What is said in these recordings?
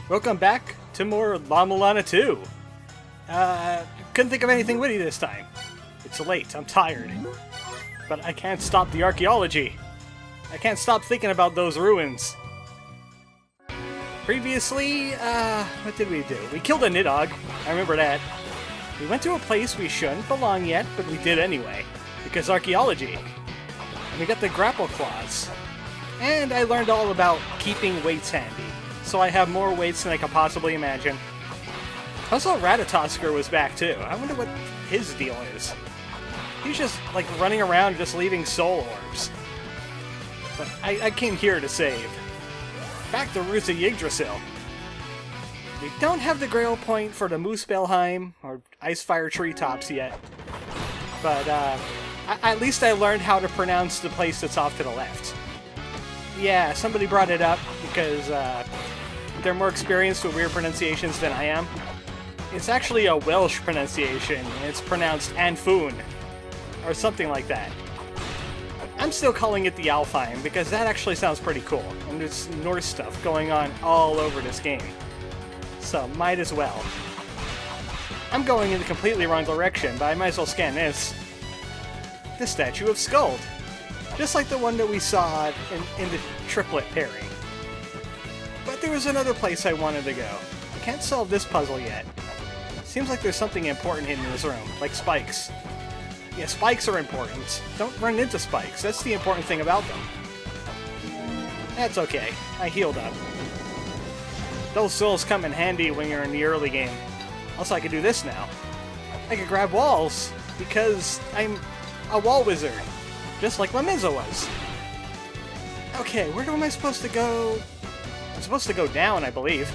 Welcome back to more Mulana 2. Couldn't think of anything witty this time. It's late, I'm tired. But I can't stop the archaeology. I can't stop thinking about those ruins. Previously, what did we do? We killed a Nidhogg, I remember that. We went to a place we shouldn't belong yet, but we did anyway. Because archaeology. And we got the grapple claws. And I learned all about keeping weights handy. So I have more weights than I could possibly imagine. Also, Ratatosker was back too. I wonder what his deal is. He's just like running around just leaving soul orbs. But I came here to save. Back to Roots of Yggdrasil. We don't have the Grail Point for the Muspelheim or Icefire Treetops yet. But at least I learned how to pronounce the place that's off to the left. Yeah, somebody brought it up because they're more experienced with weird pronunciations than I am. It's actually a Welsh pronunciation, and it's pronounced Anfoon, or something like that. I'm still calling it the Alfheim, because that actually sounds pretty cool, and there's Norse stuff going on all over this game. So, might as well. I'm going in the completely wrong direction, but I might as well scan this. The Statue of Skuld. Just like the one that we saw in the triplet pairing. But there was another place I wanted to go. I can't solve this puzzle yet. Seems like there's something important hidden in this room, like spikes. Yeah, spikes are important. Don't run into spikes, that's the important thing about them. That's okay, I healed up. Those souls come in handy when you're in the early game. Also, I can do this now. I can grab walls, because I'm a wall wizard. Just like Lumisa was. Okay, where am I supposed to go? I'm supposed to go down, I believe.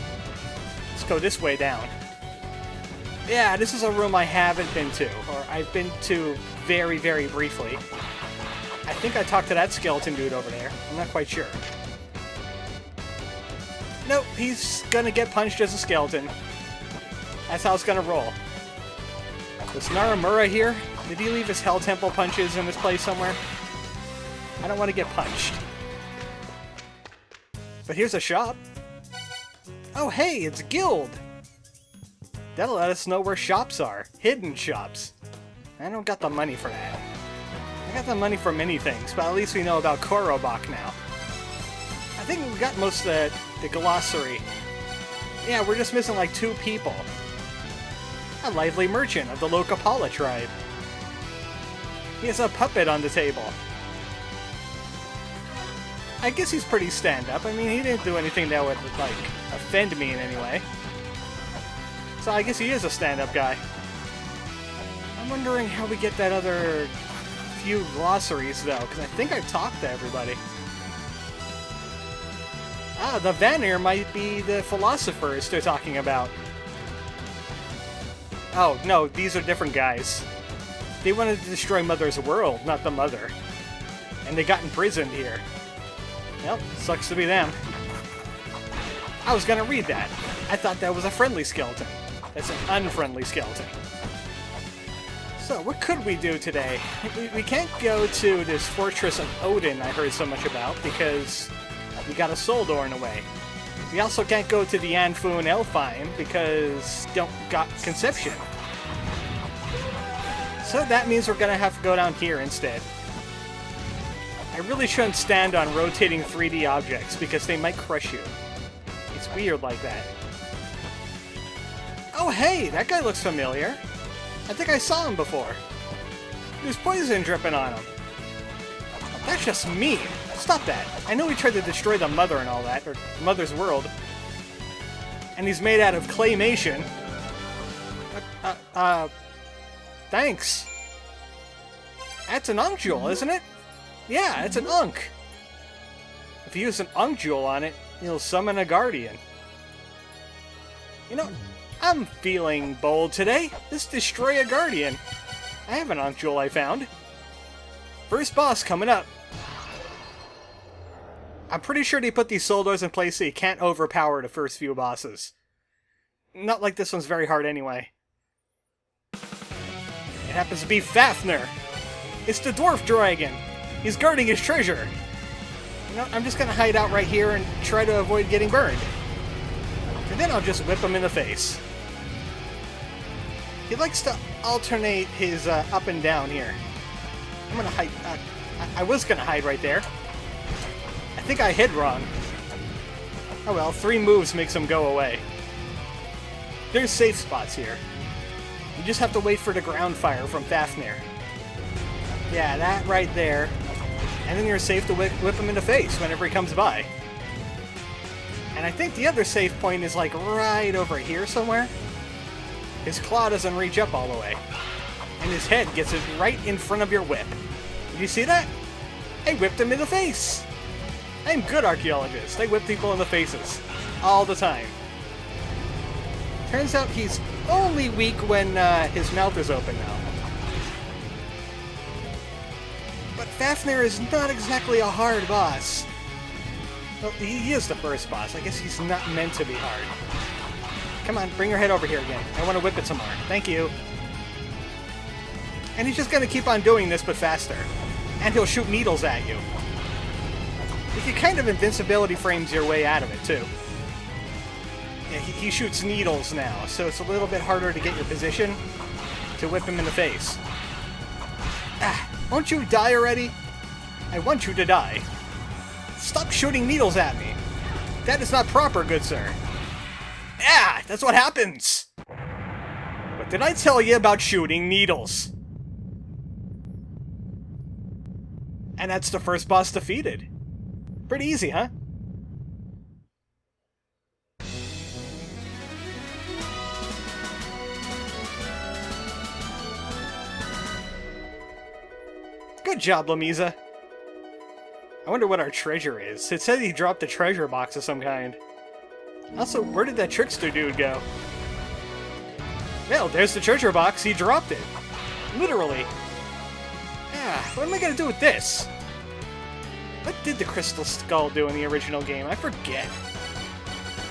Let's go this way down. Yeah, this is a room I haven't been to, or I've been to very, very briefly. I think I talked to that skeleton dude over there. I'm not quite sure. Nope, he's gonna get punched as a skeleton. That's how it's gonna roll. Was Naramura here? Did he leave his Hell Temple punches in this place somewhere? I don't want to get punched. But here's a shop. Oh hey, it's Guild! That'll let us know where shops are. Hidden shops. I don't got the money for that. I got the money for many things, but at least we know about Korobok now. I think we got most of the glossary. Yeah, we're just missing like 2 people. A lively merchant of the Lokapala tribe. He has a puppet on the table. I guess he's pretty stand-up. I mean, he didn't do anything that would, like, offend me in any way. So I guess he is a stand-up guy. I'm wondering how we get that other few glossaries, though, because I think I've talked to everybody. Ah, the Vanir might be the philosophers they're talking about. Oh, no, these are different guys. They wanted to destroy Mother's world, not the Mother. And they got imprisoned here. Well, sucks to be them. I was gonna read that. I thought that was a friendly skeleton. That's an unfriendly skeleton. So, what could we do today? We can't go to this Fortress of Odin I heard so much about, because we got a soul door in the way. We also can't go to the Anfoon Elfheim, because don't got Conception. So that means we're gonna have to go down here instead. I really shouldn't stand on rotating 3D objects, because they might crush you. It's weird like that. Oh hey, that guy looks familiar. I think I saw him before. There's poison dripping on him. That's just mean. Stop that. I know he tried to destroy the Mother and all that, or Mother's world. And he's made out of claymation. Thanks. That's an Ankh jewel, isn't it? Yeah, it's an Ankh. If you use an Ankh jewel on it, you'll summon a guardian. You know, I'm feeling bold today. Let's destroy a guardian. I have an Ankh jewel I found. First boss coming up. I'm pretty sure they put these soul doors in place so you can't overpower the first few bosses. Not like this one's very hard anyway. It happens to be Fafnir. It's the dwarf dragon. He's guarding his treasure. You know, I'm just gonna hide out right here and try to avoid getting burned. And then I'll just whip him in the face. He likes to alternate his up and down here. I'm gonna hide. I was gonna hide right there. I think I hid wrong. Oh well, 3 moves makes him go away. There's safe spots here. You just have to wait for the ground fire from Fafnir. Yeah, that right there. And then you're safe to whip him in the face whenever he comes by. And I think the other safe point is like right over here somewhere. His claw doesn't reach up all the way. And his head gets it right in front of your whip. Did you see that? I whipped him in the face! I'm good archaeologist. I whip people in the faces. All the time. Turns out he's only weak when his mouth is open now. But Fafnir is not exactly a hard boss. Well, he is the first boss. I guess he's not meant to be hard. Come on, bring your head over here again. I want to whip it some more. Thank you. And he's just going to keep on doing this, but faster. And he'll shoot needles at you. He kind of invincibility frames your way out of it, too. Yeah, he shoots needles now, so it's a little bit harder to get your position to whip him in the face. Ah, won't you die already? I want you to die. Stop shooting needles at me. That is not proper, good sir. Ah, that's what happens. What did I tell you about shooting needles? And that's the first boss defeated. Pretty easy, huh? Good job, Lumisa. I wonder what our treasure is. It said he dropped a treasure box of some kind. Also, where did that trickster dude go? Well, there's the treasure box. He dropped it. Literally. Ah, what am I gonna do with this? What did the crystal skull do in the original game? I forget.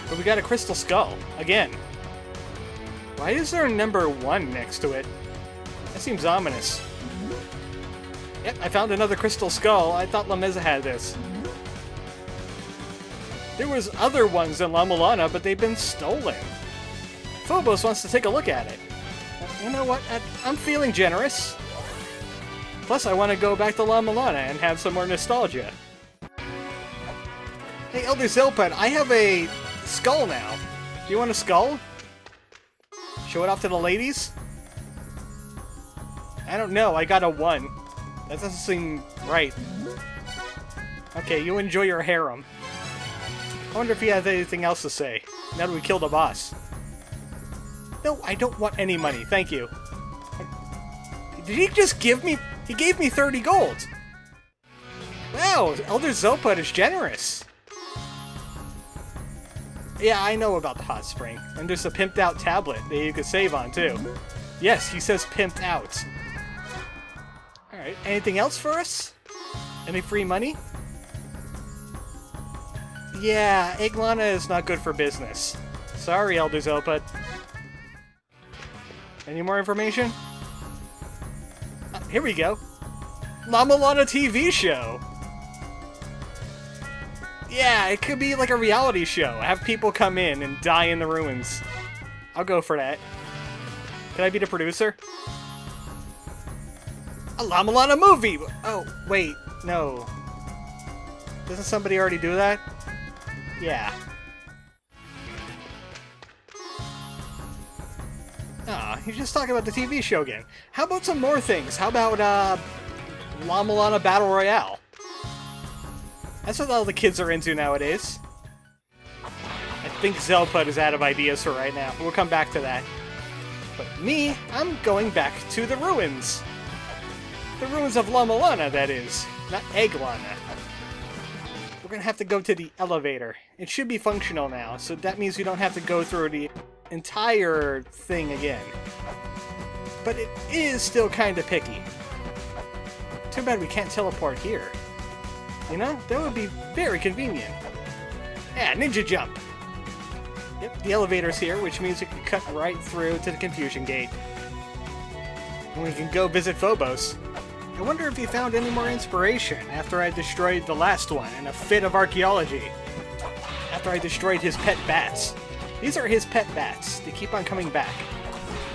But we got a crystal skull. Again. Why is there a number 1 next to it? That seems ominous. Yep, I found another crystal skull. I thought Lumisa had this. There was other ones in La Mulana, but they've been stolen. Phobos wants to take a look at it. You know what? I'm feeling generous. Plus, I want to go back to La Mulana and have some more nostalgia. Hey, Elder Zilpud, I have a skull now. Do you want a skull? Show it off to the ladies? I don't know. I got a 1. That doesn't seem right. Okay, you enjoy your harem. I wonder if he has anything else to say, now that we killed a boss. No, I don't want any money, thank you. Did he just give me... He gave me 30 gold! Wow, Elder Zilpud is generous. Yeah, I know about the hot spring. And there's a pimped out tablet that you could save on, too. Yes, he says pimped out. Alright, anything else for us? Any free money? Yeah, Yggdrasil is not good for business. Sorry, Elder Zilpud. Any more information? Here we go. La Mulana TV show! Yeah, it could be like a reality show. Have people come in and die in the ruins. I'll go for that. Can I be the producer? A La Mulana movie! Oh, wait, no. Doesn't somebody already do that? Yeah. Ah, you're just talking about the TV show again. How about some more things? How about, La Mulana Battle Royale? That's what all the kids are into nowadays. I think Zilpud is out of ideas for right now. We'll come back to that. But me, I'm going back to the ruins. The ruins of La Mulana, that is. Not Yggdrasil. We're gonna have to go to the elevator. It should be functional now, so that means we don't have to go through the entire thing again. But it is still kinda picky. Too bad we can't teleport here. You know, that would be very convenient. Yeah, ninja jump! Yep, the elevator's here, which means we can cut right through to the confusion gate. And we can go visit Phobos. I wonder if he found any more inspiration after I destroyed the last one in a fit of archaeology. After I destroyed his pet bats. These are his pet bats. They keep on coming back.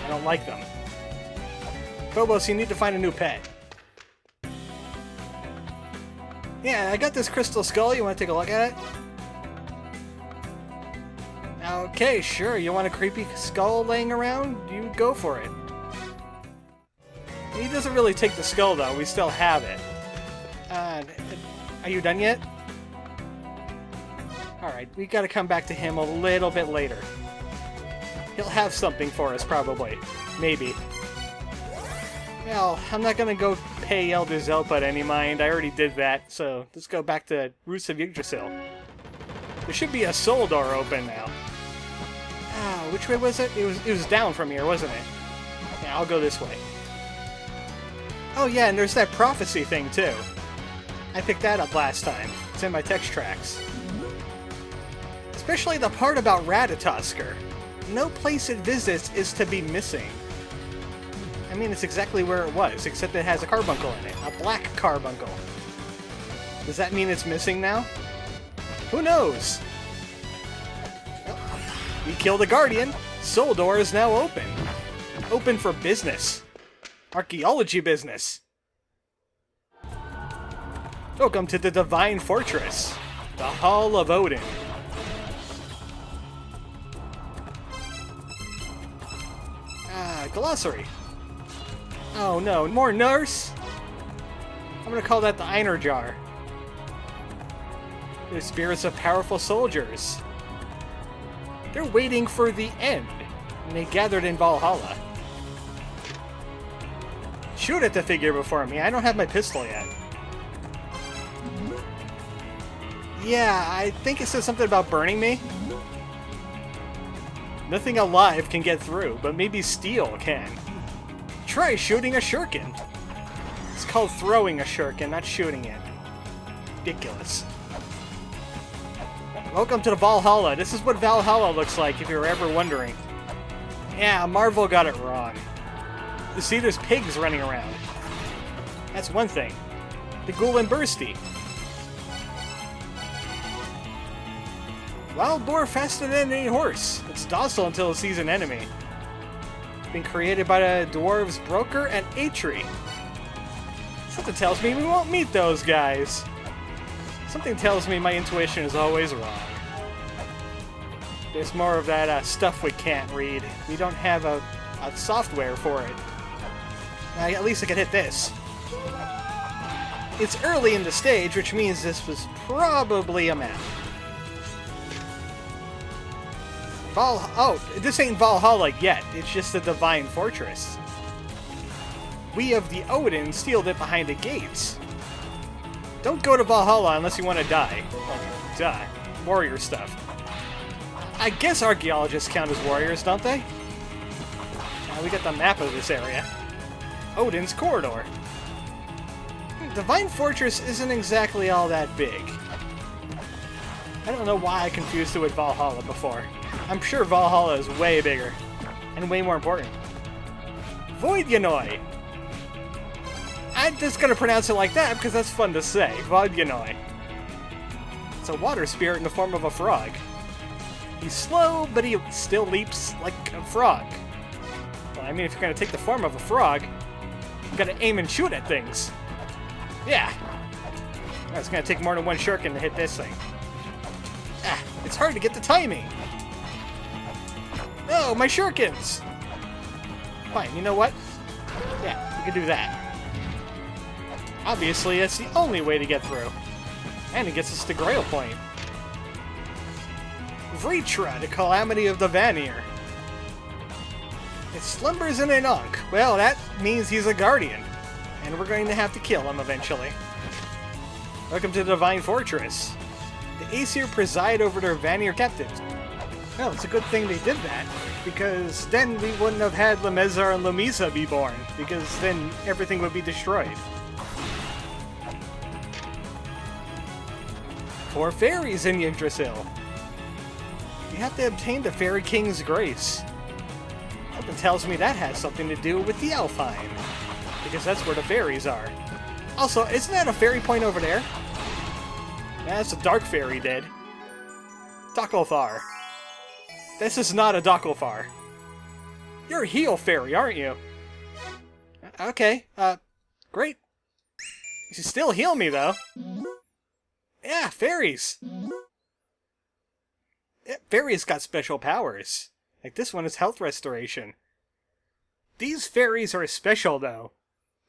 I don't like them. Phobos, you need to find a new pet. Yeah, I got this crystal skull. You want to take a look at it? Okay, sure. You want a creepy skull laying around? You go for it. He doesn't really take the skull, though. We still have it. Are you done yet? Alright, we gotta come back to him a little bit later. He'll have something for us, probably. Maybe. Well, I'm not gonna go pay Elder Zelput any mind. I already did that, so let's go back to Roots of Yggdrasil. There should be a soul door open now. Ah, which way was it? It was down from here, wasn't it? Yeah, I'll go this way. Oh yeah, and there's that prophecy thing, too. I picked that up last time. It's in my text tracks. Especially the part about Ratatoskr. No place it visits is to be missing. I mean, it's exactly where it was, except it has a carbuncle in it. A black carbuncle. Does that mean it's missing now? Who knows? Well, we killed a guardian. Soul door is now open. Open for business. Archaeology business. Welcome to the Divine Fortress. The Hall of Odin. Glossary. Oh no, more Norse? I'm gonna call that the Einar Jar. They're spirits of powerful soldiers. They're waiting for the end, and they gathered in Valhalla. Shoot at the figure before me. I don't have my pistol yet. Yeah, I think it says something about burning me. Nothing alive can get through, but maybe steel can. Try shooting a shuriken. It's called throwing a shuriken, not shooting it. Ridiculous. Welcome to the Valhalla. This is what Valhalla looks like, if you were ever wondering. Yeah, Marvel got it wrong. You see, there's pigs running around. That's one thing. The Ghoul and Bursty. Wild boar faster than any horse. It's docile until it sees an enemy. Been created by the dwarves Broker and Atri. Something tells me we won't meet those guys. Something tells me my intuition is always wrong. There's more of that stuff we can't read. We don't have a software for it. At least I can hit this. It's early in the stage, which means this was probably a map. Oh, this ain't Valhalla yet. It's just the Divine Fortress. We of the Odin sealed it behind the gates. Don't go to Valhalla unless you want to die. Oh, duh. Warrior stuff. I guess archaeologists count as warriors, don't they? Now we got the map of this area. Odin's corridor. Divine Fortress isn't exactly all that big. I don't know why I confused it with Valhalla before. I'm sure Valhalla is way bigger. And way more important. Voidyanoi! I'm just gonna pronounce it like that because that's fun to say. Voidyanoi. It's a water spirit in the form of a frog. He's slow, but he still leaps like a frog. Well, I mean, if you're gonna take the form of a frog, you gotta aim and shoot at things. Yeah. It's gonna take more than one shuriken to hit this thing. Ah, it's hard to get the timing. Oh, my shurikens! Fine, you know what? Yeah, we can do that. Obviously, that's the only way to get through. And it gets us to Grail Point. Vritra, the Calamity of the Vanir. It slumbers in an Ankh. Well, that means he's a guardian. And we're going to have to kill him eventually. Welcome to the Divine Fortress. The Aesir preside over their Vanir captives. Well, it's a good thing they did that, because then we wouldn't have had Lumisa and Lumisa be born, because then everything would be destroyed. 4 fairies in Yggdrasil. You have to obtain the Fairy King's grace. Something tells me that has something to do with the Alfheim, because that's where the fairies are. Also, isn't that a fairy point over there? That's a dark fairy dead. Takothar. This is not a Docklefar. You're a heal fairy, aren't you? Okay, great. You should still heal me, though. Yeah, fairies. Yeah, fairies got special powers. Like this one is health restoration. These fairies are special, though.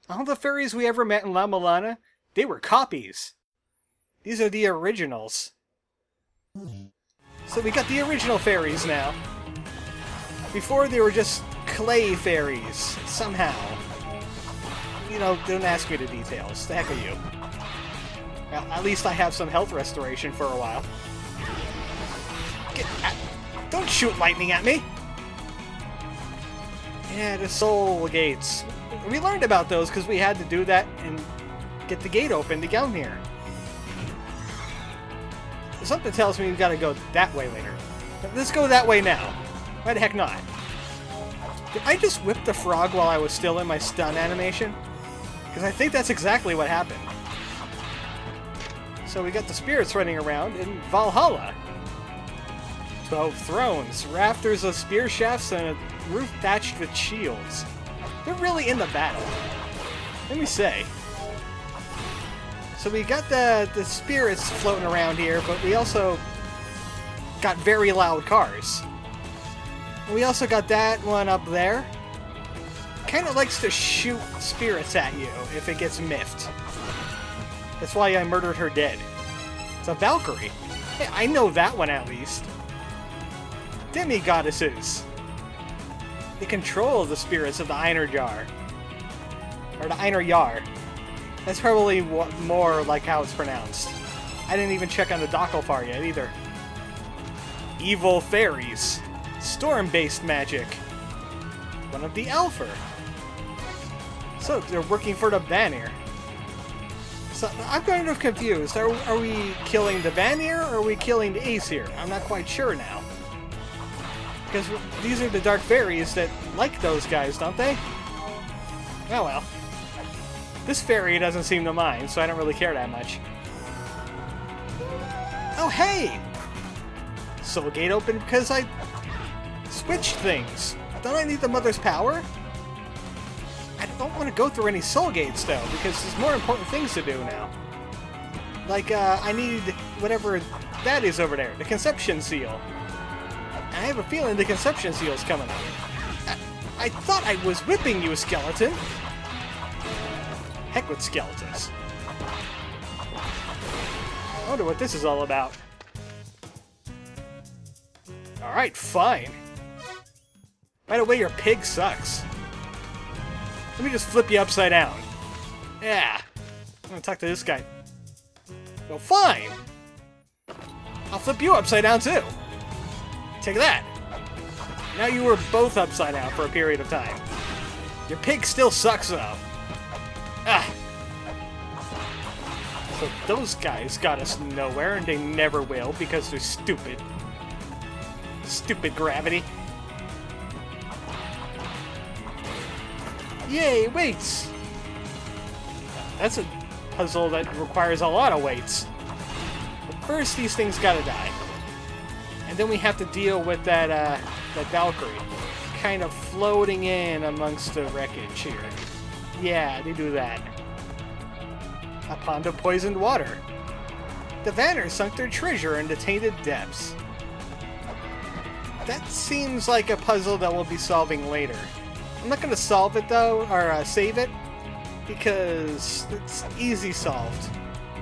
All the fairies we ever met in La Mulana, they were copies. These are the originals. So we got the original fairies now. Before they were just clay fairies, somehow. You know, don't ask me the details. The heck are you? Well, at least I have some health restoration for a while. Don't shoot lightning at me! Yeah, the soul gates. We learned about those because we had to do that and get the gate open to get here. Something tells me we've got to go that way later. Let's go that way now. Why the heck not? Did I just whip the frog while I was still in my stun animation? Because I think that's exactly what happened. So we got the spirits running around in Valhalla. 12 thrones, rafters of spear shafts, and a roof thatched with shields. They're really in the battle. Let me say. So we got the spirits floating around here, but we also got very loud cars. We also got that one up there. Kind of likes to shoot spirits at you if it gets miffed. That's why I murdered her dead. It's a Valkyrie. Hey, I know that one at least. Demi-goddesses. They control the spirits of the Einar Jar. Or the Einar Jar. That's probably more like how it's pronounced. I didn't even check on the Docklefar yet either. Evil fairies. Storm-based magic. One of the Alpher. So they're working for the Vanir. So I'm kind of confused. Are we killing the Vanir or are we killing the Aesir? I'm not quite sure now. Because these are the dark fairies that like those guys, don't they? Oh well. This fairy doesn't seem to mind, so I don't really care that much. Oh hey! Soul Gate opened because I switched things. Don't I need the Mother's power? I don't want to go through any Soul Gates though, because there's more important things to do now. Like, I need whatever that is over there, the Conception Seal. I have a feeling the Conception Seal's coming up. I thought I was whipping you, skeleton! Heck with skeletons. I wonder what this is all about. Alright, fine. By the way, your pig sucks. Let me just flip you upside down. Yeah. I'm gonna talk to this guy. Well, fine! I'll flip you upside down too. Take that. Now you were both upside down for a period of time. Your pig still sucks though. Ah. So those guys got us nowhere, and they never will because they're stupid. Stupid gravity. Yay, weights! That's a puzzle that requires a lot of weights. But first, these things gotta die. And then we have to deal with that Valkyrie. Kind of floating in amongst the wreckage here. Yeah, they do that. A pond of poisoned water. The Vanir sunk their treasure in the tainted depths. That seems like a puzzle that we'll be solving later. I'm not going to solve it though, or save it, because it's easy solved.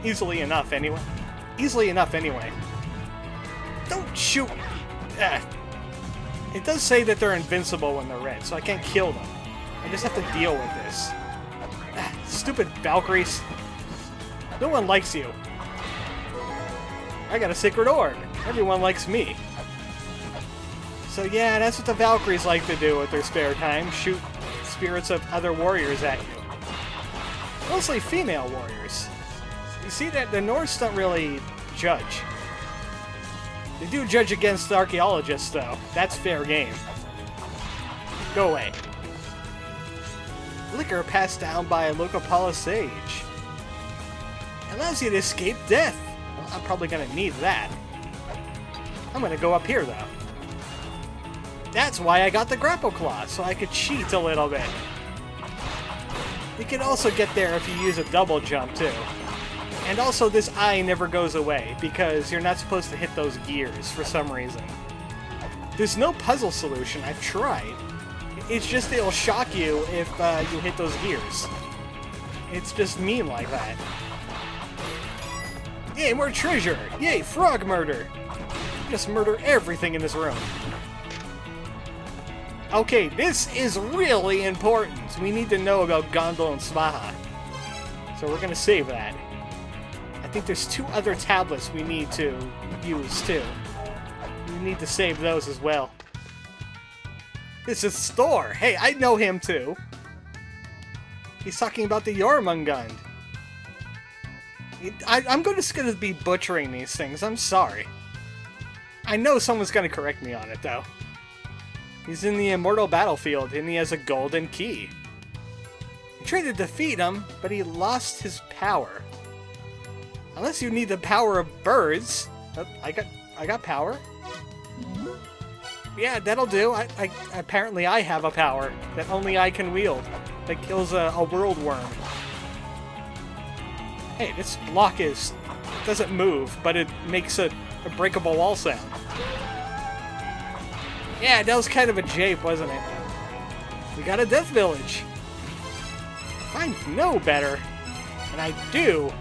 Easily enough anyway. Don't shoot! It does say that they're invincible when they're red, so I can't kill them. I just have to deal with this. Stupid Valkyries. No one likes you. I got a sacred orb. Everyone likes me. So yeah, that's what the Valkyries like to do with their spare time. Shoot spirits of other warriors at you. Mostly female warriors. You see that the Norse don't really judge. They do judge against the Archaeologists though. That's fair game. Go away. Liquor passed down by a local palace sage. Allows you to escape death. Well, I'm probably gonna need that. I'm gonna go up here though. That's why I got the grapple claw, so I could cheat a little bit. You can also get there if you use a double jump, too. And also, this eye never goes away, because you're not supposed to hit those gears for some reason. There's no puzzle solution, I've tried. It's just it'll shock you if you hit those gears. It's just mean like that. Yay, more treasure! Yay, frog murder! Just murder everything in this room. Okay, this is really important. We need to know about Gondel and Svaha. So we're gonna save that. I think there's 2 other tablets we need to use, too. We need to save those as well. This is Thor! Hey, I know him, too. He's talking about the Jormungand. I'm just gonna be butchering these things, I'm sorry. I know someone's gonna correct me on it, though. He's in the immortal battlefield, and he has a golden key. You tried to defeat him, but he lost his power. Unless you need the power of birds. Oh, I got power. Yeah, that'll do. Apparently I have a power that only I can wield. That kills a world worm. Hey, this block doesn't move, but it makes a breakable wall sound. Yeah, that was kind of a jape, wasn't it? We got a death village. If I know better, and I do,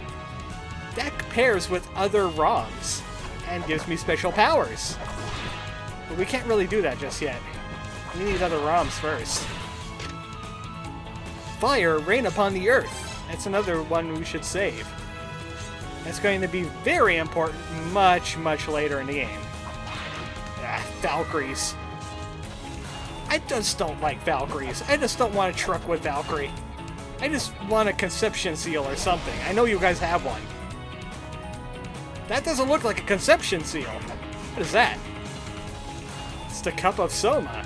that pairs with other ROMs and gives me special powers. But we can't really do that just yet. We need other ROMs first. Fire, rain upon the earth. That's another one we should save. That's going to be very important much, much later in the game. Ah, Valkyries. I just don't like Valkyries. I just don't want a truck with Valkyrie. I just want a conception seal or something. I know you guys have one. That doesn't look like a conception seal. What is that? It's the Cup of Soma.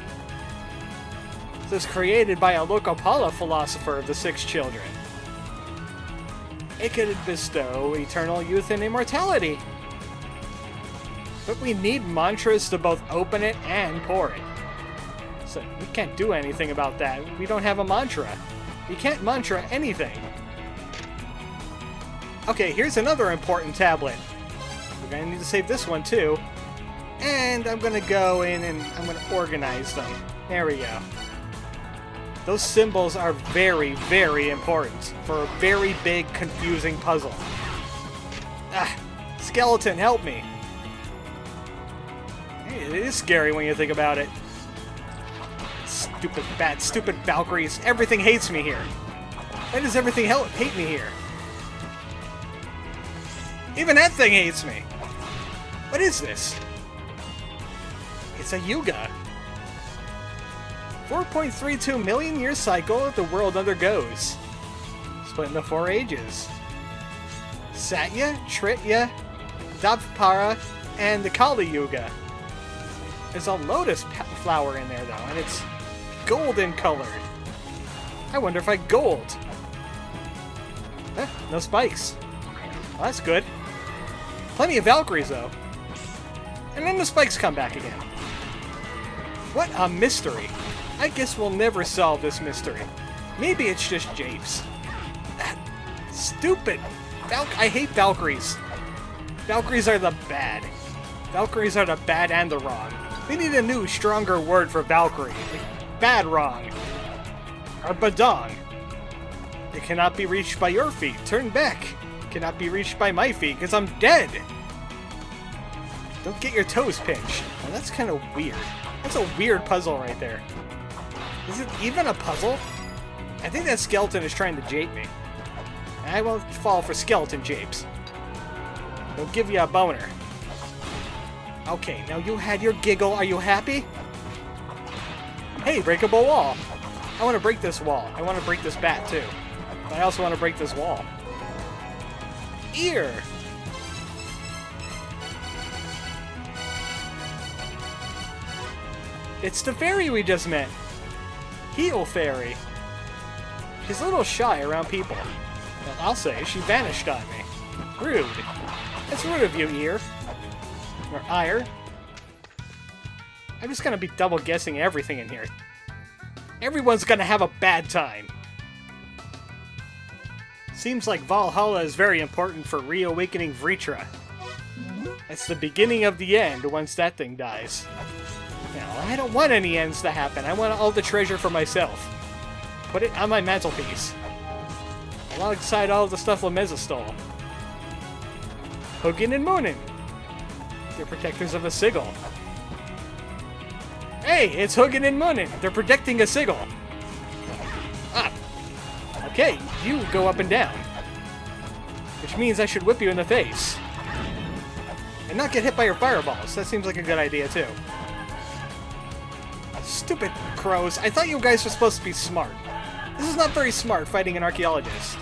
This was created by a Lokapala philosopher of the 6 children. It could bestow eternal youth and immortality. But we need mantras to both open it and pour it. So we can't do anything about that. We don't have a mantra. You can't mantra anything. Okay, here's another important tablet. We're gonna need to save this one too. And I'm gonna go in and I'm gonna organize them. There we go. Those symbols are very, very important for a very big, confusing puzzle. Ah, skeleton, help me. Hey, it is scary when you think about it. Stupid Valkyries. Everything hates me here. Why does everything hate me here? Even that thing hates me. What is this? It's a Yuga. 4.32 million year cycle the world undergoes. Split into 4 ages. Satya, Tritya, Dvapara, and the Kali Yuga. There's a lotus flower in there though, and it's golden colored. I wonder if I gold. No spikes. Well, that's good. Plenty of Valkyries though. And then the spikes come back again. What a mystery. I guess we'll never solve this mystery. Maybe it's just japes. Stupid! I hate Valkyries. Valkyries are the bad. Valkyries are the bad and the wrong. We need a new, stronger word for Valkyrie. Like bad wrong. Or badong. It cannot be reached by your feet. Turn back. It cannot be reached by my feet, because I'm dead. Don't get your toes pinched. Well, that's kind of weird. That's a weird puzzle right there. Is it even a puzzle? I think that skeleton is trying to jape me. I won't fall for skeleton japes. They'll give you a boner. Okay, now you had your giggle. Are you happy? Hey, breakable wall. I want to break this wall. I want to break this bat too. But I also want to break this wall. Ear. It's the fairy we just met. Heel Fairy. She's a little shy around people. Well, I'll say she vanished on me. Rude. That's rude of you, Ear. Or Ire. I'm just gonna be double guessing everything in here. Everyone's gonna have a bad time. Seems like Valhalla is very important for reawakening Vritra. It's the beginning of the end once that thing dies. Now, I don't want any ends to happen. I want all the treasure for myself. Put it on my mantelpiece. Alongside all the stuff Lumisa stole. Hugin and Munin. They're protectors of a Sigil. Hey, it's Hugin and Munin. They're protecting a Sigil. Ah. Okay, you go up and down. Which means I should whip you in the face. And not get hit by your fireballs. That seems like a good idea, too. Stupid crows. I thought you guys were supposed to be smart. This is not very smart, fighting an archaeologist.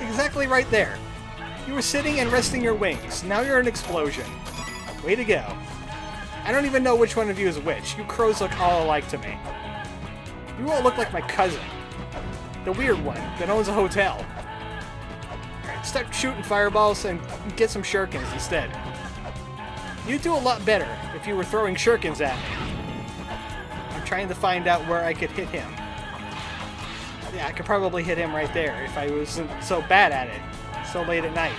Exactly right there. You were sitting and resting your wings. Now you're an explosion. Way to go. I don't even know which one of you is which. You crows look all alike to me. You all look like my cousin. The weird one that owns a hotel. Alright, start shooting fireballs and get some shurikens instead. You'd do a lot better if you were throwing shurikens at me. I'm trying to find out where I could hit him. Yeah, I could probably hit him right there if I wasn't so bad at it. So late at night.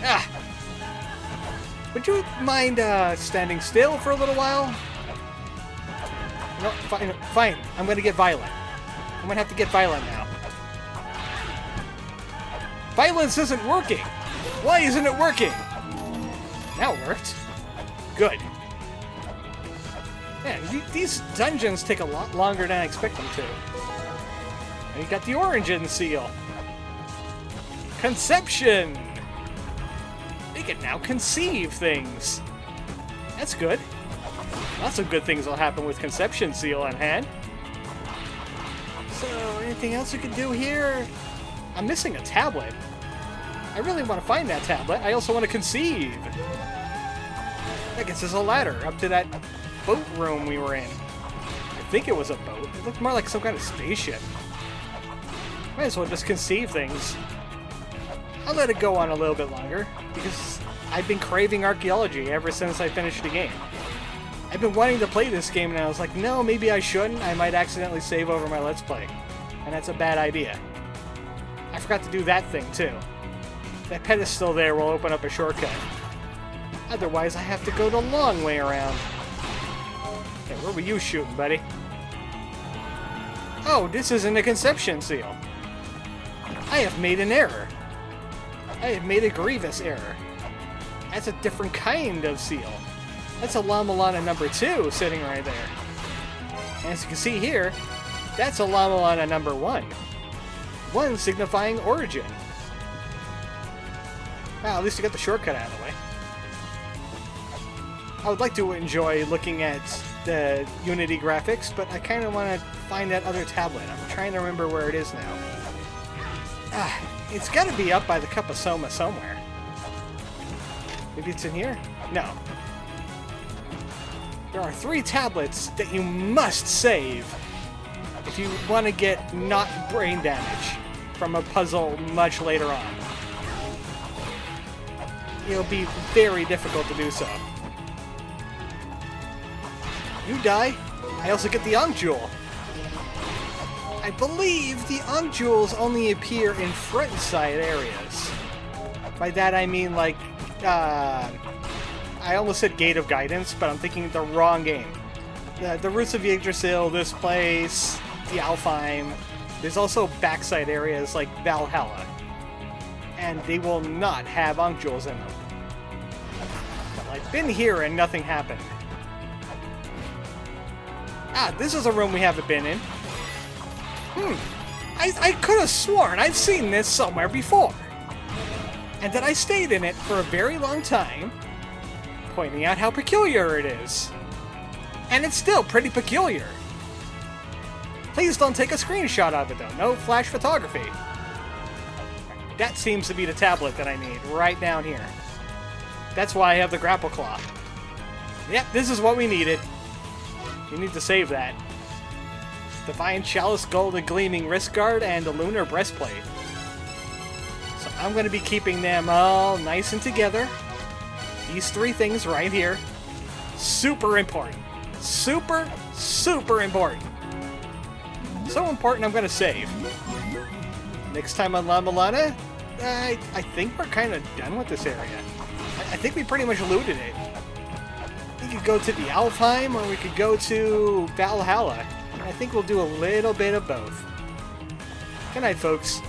Ah! Would you mind standing still for a little while? No, fine. I'm gonna get violent. I'm gonna have to get violent now. Violence isn't working! Why isn't it working? Now it worked. Good. Man, these dungeons take a lot longer than I expect them to. And you got the origin seal. Conception! They can now conceive things. That's good. Lots of good things will happen with Conception seal on hand. So, anything else we can do here? I'm missing a tablet. I really want to find that tablet. I also want to conceive. I guess there's a ladder up to that boat room we were in. I think it was a boat. It looked more like some kind of spaceship. Might as well just conceive things. I'll let it go on a little bit longer, because I've been craving archaeology ever since I finished the game. I've been wanting to play this game, and I was like, no, maybe I shouldn't. I might accidentally save over my Let's Play. And that's a bad idea. I forgot to do that thing, too. That pedestal there will open up a shortcut. Otherwise, I have to go the long way around. Okay, where were you shooting, buddy? Oh, this isn't a conception seal. I have made an error. I have made a grievous error. That's a different kind of seal. That's a Mulana number 2 sitting right there. And as you can see here, that's a Mulana number 1. 1 signifying origin. Well, at least you got the shortcut out of the way. I would like to enjoy looking at the Unity graphics, but I kind of want to find that other tablet. I'm trying to remember where it is now. It's got to be up by the Cup of Soma somewhere. Maybe it's in here? No. There are 3 tablets that you must save if you want to get not brain damage from a puzzle much later on. It'll be very difficult to do so. You die, I also get the Ankh Jewel. I believe the Ankh Jewels only appear in front side areas. By that I mean like, I almost said Gate of Guidance, but I'm thinking the wrong game. The Roots of Yggdrasil, this place, the Alfheim. There's also backside areas like Valhalla. And they will not have Ankh Jewels in them. Well, I've been here and nothing happened. This is a room we haven't been in. I could have sworn I've seen this somewhere before. And that I stayed in it for a very long time, pointing out how peculiar it is. And it's still pretty peculiar. Please don't take a screenshot of it, though. No flash photography. That seems to be the tablet that I need, right down here. That's why I have the grapple claw. Yep, this is what we needed. You need to save that. Divine Chalice, Golden Gleaming Wrist Guard, and the Lunar Breastplate. So I'm going to be keeping them all nice and together. These 3 things right here. super important. Super, super important. So important, I'm gonna save. Next time on La Mulana, I think we're kind of done with this area. I think we pretty much looted it. We could go to the Alfheim, or we could go to Valhalla. I think we'll do a little bit of both. Good night, folks.